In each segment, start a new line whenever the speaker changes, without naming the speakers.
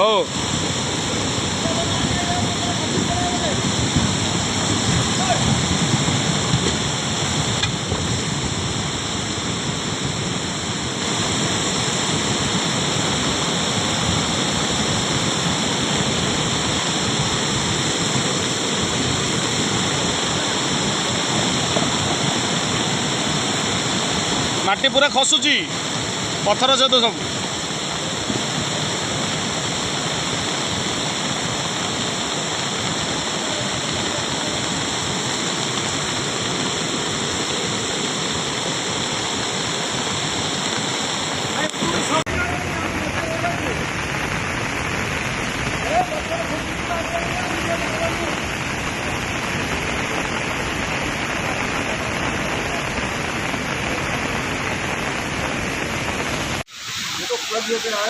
हो माटी पूरा खसुची पत्थर सहित सब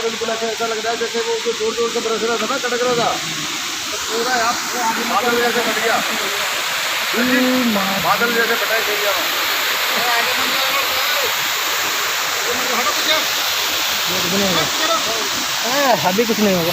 बिल्कुल ऐसा लग रहा है जैसे वो जोर जोर से बरस रहा था ना, कटक रहा था, तो पूरा बादल जैसे कट गया, बादल जैसे कटाई दे गया।
अभी कुछ नहीं होगा।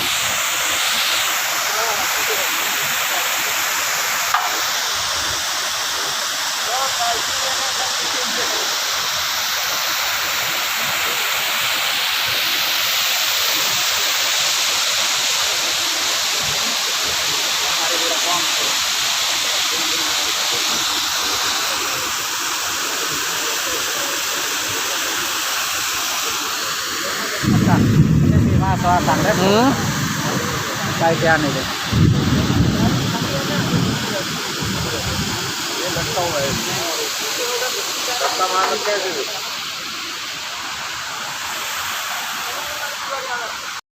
काय क्या नहीं
ये लगता हुआ है, लगता मार कैसे